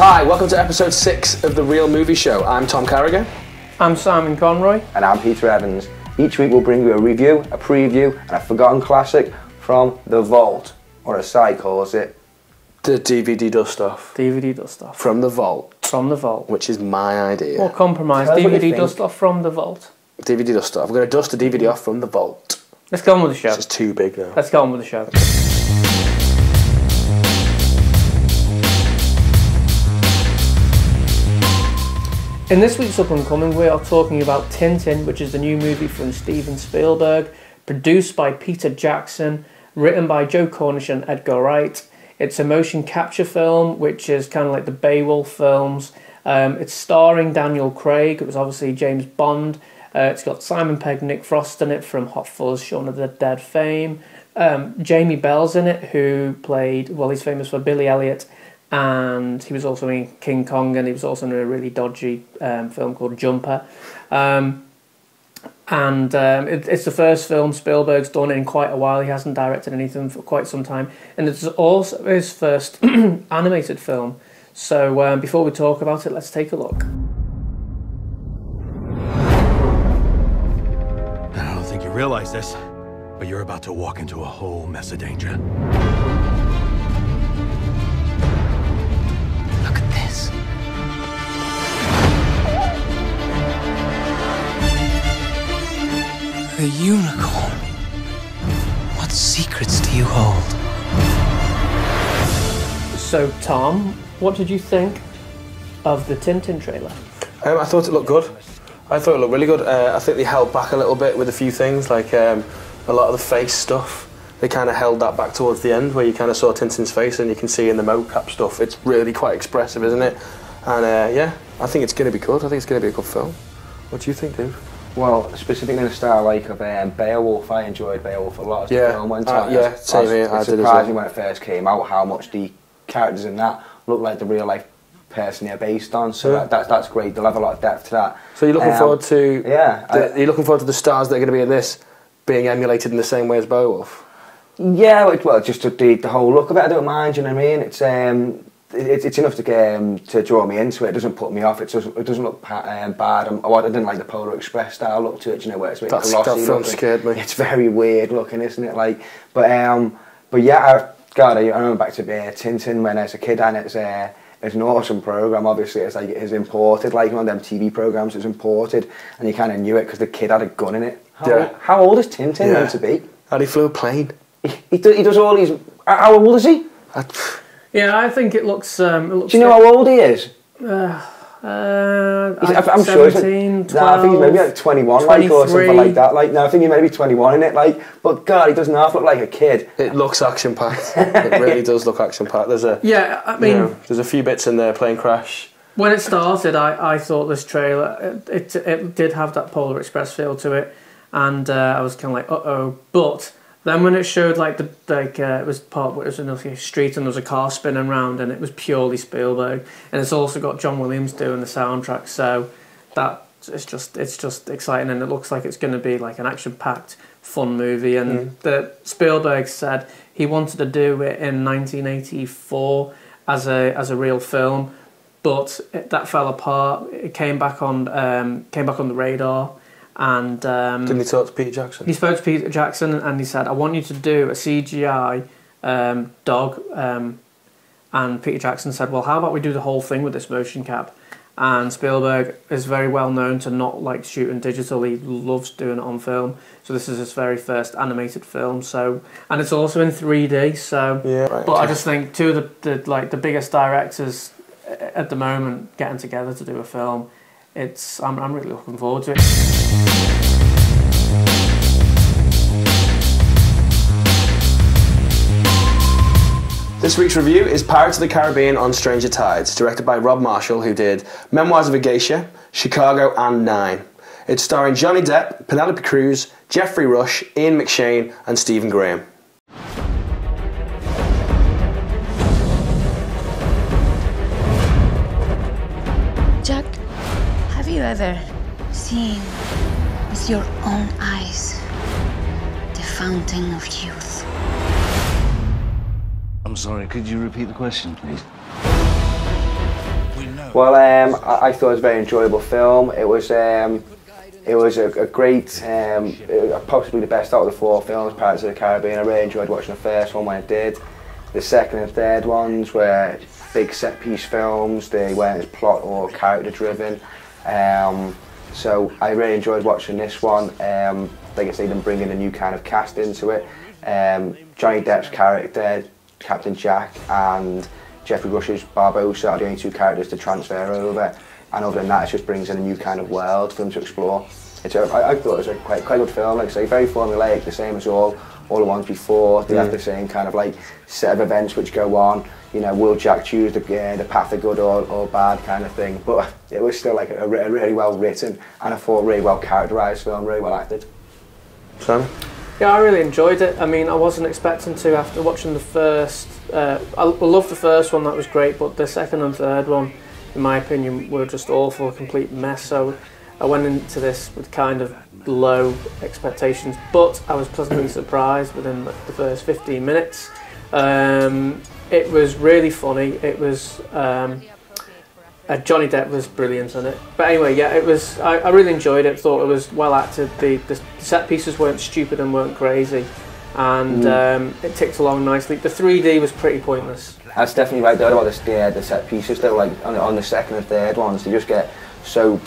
Hi, welcome to episode 6 of The Real Movie Show. I'm Tom Carrigan. I'm Simon Conroy. And I'm Peter Evans. Each week we'll bring you a review, a preview, and a forgotten classic from the vault, or as Si calls it, the DVD dust-off. DVD dust-off. From the vault. From the vault. Which is my idea. Or compromise. DVD dust-off from the vault. DVD dust-off. I'm going to dust the DVD off from the vault. Let's go on with the show. This is too big now. Let's go on with the show. In this week's Up and Coming, we are talking about Tintin, which is the new movie from Steven Spielberg, produced by Peter Jackson, written by Joe Cornish and Edgar Wright. It's a motion capture film, which is kind of like the Beowulf films. It's starring Daniel Craig. It was obviously James Bond. It's got Simon Pegg, Nick Frost in it from Hot Fuzz, Shaun of the Dead fame. Jamie Bell's in it, who played, well, he's famous for Billy Elliot, and he was also in King Kong, and he was also in a really dodgy film called Jumper. It's the first film Spielberg's done in quite a while. He hasn't directed anything for quite some time, and it's also his first animated film. So before we talk about it, let's take a look. I don't think you realize this, but you're about to walk into a whole mess of danger. Look at this. A unicorn. What secrets do you hold? So, Tom, what did you think of the Tintin trailer? I thought it looked good. I thought it looked really good. I think they held back a little bit with a few things, like a lot of the face stuff. They kind of held that back towards the end, where you kind of saw Tintin's face, and you can see in the mocap stuff, it's really quite expressive, isn't it? And yeah, I think it's going to be good. I think it's going to be a good film. What do you think, dude? well, specifically in the style like of Beowulf. I enjoyed Beowulf a lot as the film went on. Yeah, same here. It surprised me when it first came out how much the characters in that look like the real life person they're based on. So that's great. They'll have a lot of depth to that. So you're looking forward to you're looking forward to the stars that are going to be in this being emulated in the same way as Beowulf? Yeah, well, just the whole look of it, I don't mind. You know what I mean? It's enough to draw me into it. It doesn't put me off. It doesn't look bad. I didn't like the Polar Express style look to it. You know, where it's really glossy. That film scared me. It's very weird looking, isn't it? Like, but yeah, I remember back to Tintin when I was a kid, and it's an awesome program. Obviously, it's imported, like one of them TV programs. It's imported, and you kind of knew it because the kid had a gun in it. How old is Tintin meant to be? And he flew a plane. He does all these. How old is he? Yeah, I think it looks. Do you know how old he is? I'm 17, sure he's 12, I think he's maybe like 21, like, or something like that. Like, no, I think he may be 21 in it. Like, but God, he doesn't half look like a kid. It looks action packed. It really does look action packed. There's there's a few bits in there. Plane crash. When it started, I thought this trailer it did have that Polar Express feel to it, and I was kind of like, uh-oh. But then when it showed it was part where it was in a street and there was a car spinning around and it was purely Spielberg, and it's also got John Williams doing the soundtrack, so it's just exciting, and it looks like it's going to be like an action-packed, fun movie. And the Spielberg said he wanted to do it in 1984 as a real film, but that fell apart. It came back on the radar. And didn't he talk to Peter Jackson? He spoke to Peter Jackson, and he said, I want you to do a CGI dog. And Peter Jackson said, well, how about we do the whole thing with this motion cap? And Spielberg is very well known to not like shooting digital. He loves doing it on film. So this is his very first animated film. So, and it's also in 3D. So, I just think two of the biggest directors at the moment getting together to do a film. I'm really looking forward to it. This week's review is Pirates of the Caribbean on Stranger Tides, directed by Rob Marshall, who did Memoirs of a Geisha, Chicago, and 9. It's starring Johnny Depp, Penelope Cruz, Jeffrey Rush, Ian McShane, and Stephen Graham. Jack, have you ever seen with your own eyes the fountain of youth? I'm sorry, could you repeat the question, please? Well, I thought it was a very enjoyable film. It was a great, possibly the best out of the 4 films, Pirates of the Caribbean. I really enjoyed watching the first one when I did. The second and third ones were big set-piece films. They weren't as plot or character-driven. So I really enjoyed watching this one. Like I say, them bringing a new kind of cast into it. Johnny Depp's character, Captain Jack, and Jeffrey Rush's Barbossa are the only 2 characters to transfer over. And other than that, it just brings in a new kind of world for them to explore. I thought it was a quite good film. Like I say, very formulaic, the same as all the ones before. They have the same kind of like set of events which go on. You know, will Jack choose the path of good or bad kind of thing? But it was still like a really well written and I thought really well characterised film, really well acted. Sam? Yeah, I really enjoyed it. I mean, I wasn't expecting to after watching the first. I loved the first one, that was great, but the second and third one, in my opinion, were just awful, a complete mess. So I went into this with kind of low expectations, but I was pleasantly surprised within the first 15 minutes. It was really funny. It was Johnny Depp was brilliant in it. But anyway, yeah, it was. I really enjoyed it. Thought it was well acted. The set pieces weren't stupid and weren't crazy, and it ticked along nicely. The 3D was pretty pointless. That's definitely right there about the set pieces. Though, like on the second and third ones, they just get so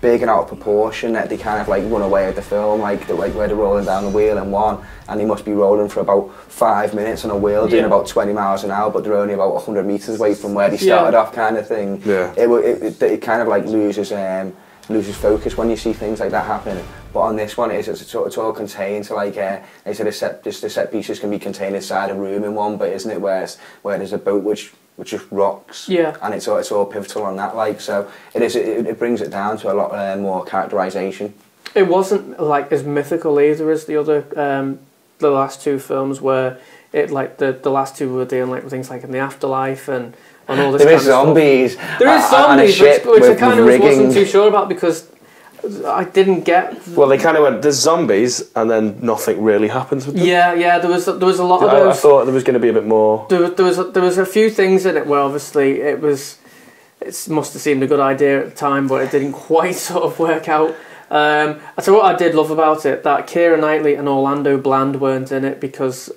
big and out of proportion that they kind of like run away with the film, like where they're rolling down the wheel in one, and they must be rolling for about 5 minutes on a wheel, doing about 20 miles an hour, but they're only about 100 metres away from where they started off, kind of thing. Yeah. It kind of like loses focus when you see things like that happen. But on this one, it's all contained. So like they said, the set pieces can be contained inside a room in one, but isn't it where there's a boat which just rocks, and it's all pivotal on that. Like, so it brings it down to a lot more characterisation. It wasn't like as mythical either as the other the last 2 films, where it like the last 2 were dealing like with things like in the afterlife and all this. There is zombies. There is zombies, which I kind of wasn't too sure about because I didn't get. Well, they kind of went, there's zombies, and then nothing really happens with them. Yeah, there was a lot of those. I thought there was going to be a bit more. There was a few things in it where obviously it must have seemed a good idea at the time, but it didn't quite sort of work out. I tell you what I did love about it, that Keira Knightley and Orlando Bland weren't in it because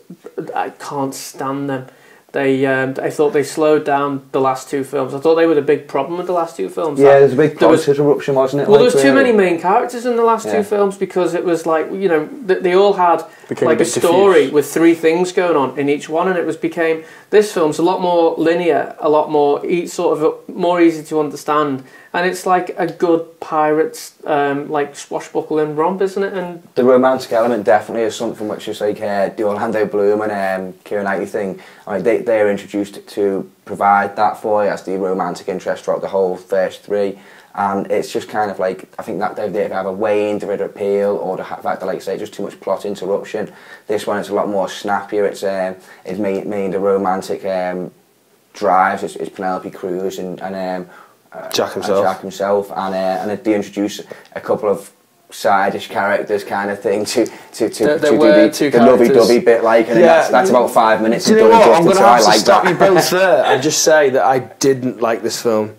I can't stand them. I thought they slowed down the last 2 films. I thought they were the big problem with the last 2 films. Yeah, there's a big plot interruption, wasn't it? Well, there was too many main characters in the last 2 films because it was like, you know, they all had like a story with 3 things going on in each one, and it became this film's a lot more linear, a lot more more easy to understand, and it's like a good pirates like swashbuckling romp, isn't it? And the romantic element definitely is something which is like the Orlando Bloom and Keira Knightley thing. I mean, they're introduced to provide that for you as the romantic interest throughout the whole first 3. And it's just kind of like, I think that they either waned their appeal or the fact that, like I say, just too much plot interruption. This one, it's a lot more snappier. It's mainly the romantic drives. It's Penelope Cruz and Jack himself. And they introduce a couple of side-ish characters kind of thing to do the lovey-dovey bit, like, and that's about 5 minutes. Do you know what? I'm going to have to stop you both there and just say that I didn't like this film.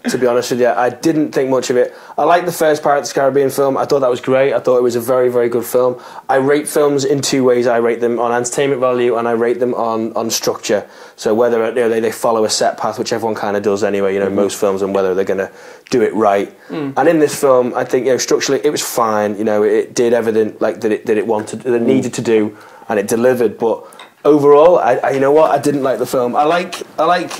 To be honest with you, I didn't think much of it. I liked the first Pirates of the Caribbean film. I thought that was great. I thought it was a very, very good film. I rate films in 2 ways. I rate them on entertainment value and I rate them on structure. So whether they follow a set path, which everyone kind of does anyway, most films, and whether they're going to do it right. And in this film, I think structurally it was fine. It did everything like that it needed to do, and it delivered. But overall, I didn't like the film. I like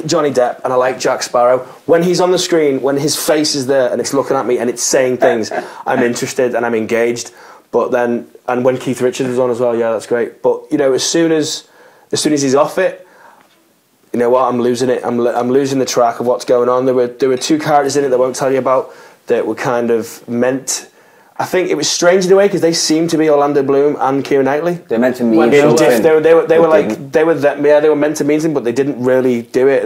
Johnny Depp and I like Jack Sparrow. When he's on the screen, when his face is there and it's looking at me and it's saying things, I'm interested and I'm engaged. But then, and when Keith Richards was on as well, yeah, that's great. But as soon as he's off it, you know what? I'm losing it. I'm losing the track of what's going on. There were 2 characters in it that I won't tell you about that were kind of meant. I think it was strange in a way because they seemed to be Orlando Bloom and Keira Knightley. They're meant to mean something. They were meant to mean something, but they didn't really do it.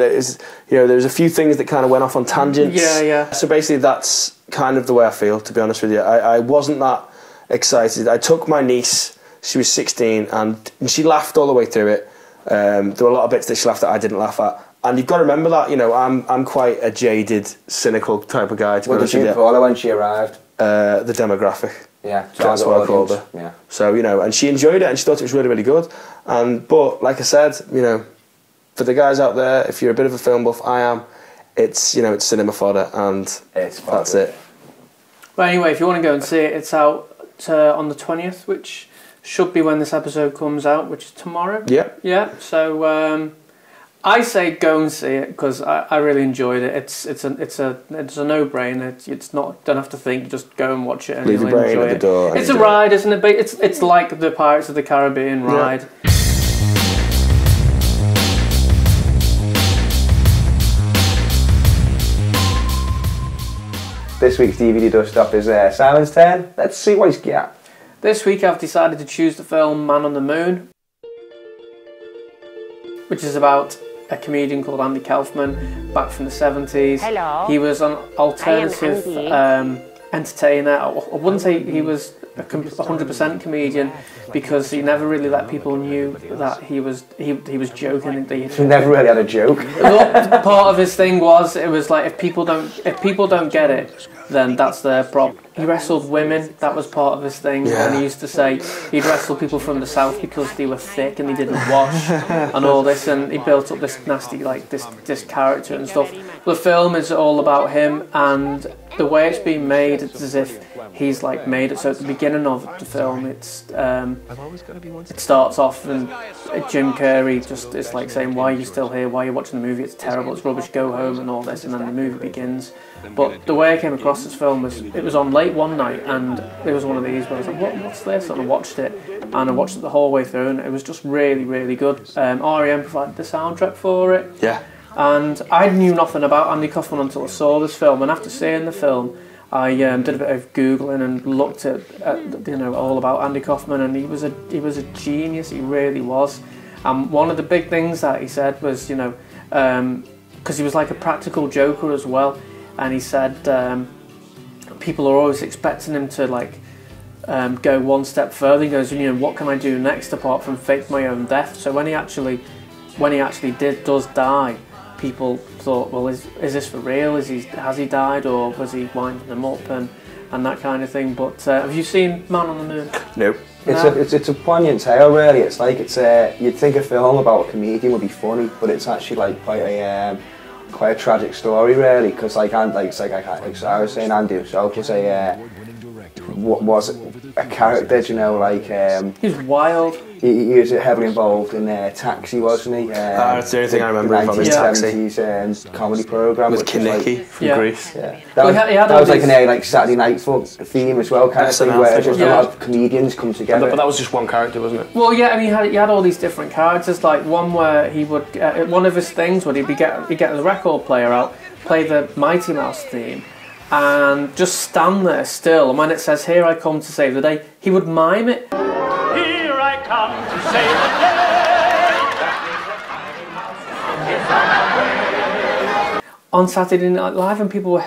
There was a few things that kind of went off on tangents. Yeah. So basically, that's kind of the way I feel. To be honest with you, I wasn't that excited. I took my niece. She was 16, and she laughed all the way through it. There were a lot of bits that she laughed at I didn't laugh at. And you've got to remember that, you know, I'm quite a jaded, cynical type of guy. What did you call her when she arrived? The demographic. Yeah, that's what I called her. Yeah. So, you know, and she enjoyed it and she thought it was really, really good. But like I said, you know, for the guys out there, if you're a bit of a film buff, I am. It's, you know, it's cinema fodder, and that's it. Well, anyway, if you want to go and see it, it's out on the 20th, which should be when this episode comes out, which is tomorrow. Yeah. Yeah. So I say go and see it because I really enjoyed it. It's a no-brainer. It's not, don't have to think. Just go and watch it and Leave you'll your brain enjoy at the it. door. It's a ride, isn't it? But it's like the Pirates of the Caribbean ride. Yeah. This week's DVD dust-off is Simon's turn. Let's see what he's got. This week I've decided to choose the film Man on the Moon, which is about a comedian called Andy Kaufman, back from the 70s. Hello. He was an alternative entertainer. I wouldn't say he was a 100% comedian because he never really let people knew that he was joking. He never really had a joke. Part of his thing was it was like if people don't get it, then that's their problem. He wrestled women. That was part of his thing. Yeah. And he used to say he'd wrestle people from the south because they were thick and they didn't wash and all this. And he built up this nasty this character and stuff. The film is all about him, and the way it's been made, it's as if he's like made it. So at the beginning of the film, it starts off and Jim Carrey just is like saying, "Why are you still here? Why are you watching the movie? It's terrible. It's rubbish. Go home," and all this. And then the movie begins. But the way I came across this film was it was on late one night, and there was one of these where I was like, "What's this?" And I watched it, and I watched it the whole way through, and it was just really, really good. REM provided the soundtrack for it. Yeah. And I knew nothing about Andy Kaufman until I saw this film, and after seeing the film, I did a bit of Googling and looked at all about Andy Kaufman, and he was a genius. He really was. One of the big things that he said was, because he was like a practical joker as well, and he said people are always expecting him to go one step further. He goes, what can I do next apart from fake my own death? So when he actually does die, people thought, well, is this for real? Has he died, or was he winding them up and that kind of thing? But have you seen Man on the Moon? Nope. It's a poignant tale, really. It's like you'd think a film about a comedian would be funny, but it's actually like quite a tragic story, really. Because like I was saying, Andy himself was a character, he was wild. He was heavily involved in Taxi, wasn't he? That's the only thing I remember from his Taxi. 1970s comedy programme with Kinnicky from Greece. Yeah. That was like an Saturday Night theme as well, kind of thing, where just a lot of comedians come together. But that was just one character, wasn't it? Well, yeah, I mean, he had all these different characters. Like one where he would one of his things would he'd get the record player out, play the Mighty Mouse theme, and just stand there still. And when it says "Here I come to save the day," he would mime it. Here I come to save the day. On Saturday Night Live, and people were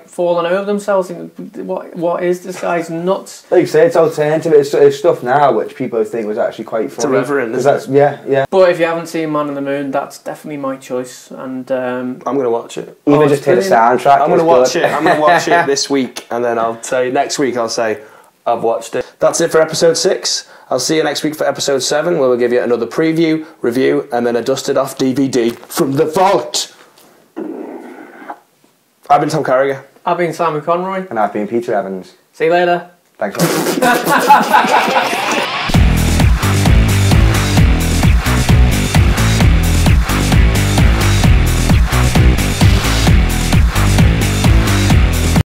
falling over themselves. Thinking, what is this guy's nuts? Like you say, it's alternative. It's stuff now which people think was actually quite funny. It's irreverent, isn't it? Yeah. But if you haven't seen Man on the Moon, that's definitely my choice. And I'm going to watch it. Even just hear the soundtrack. I'm going to watch it. I'm going to watch it this week, and then I'll say next week. I'll say I've watched it. That's it for episode 6. I'll see you next week for episode 7, where we'll give you another preview, review, and then a dusted off DVD from the vault. I've been Tom Carragher. I've been Simon Conroy. And I've been Peter Evans. See you later. Thanks.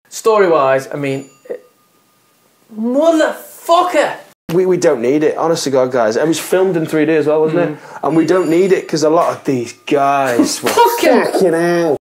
Story-wise, I mean, motherfucker! We don't need it, honest to God, guys. It was filmed in 3D as well, wasn't it? And we don't need it because a lot of these guys were fucking hell.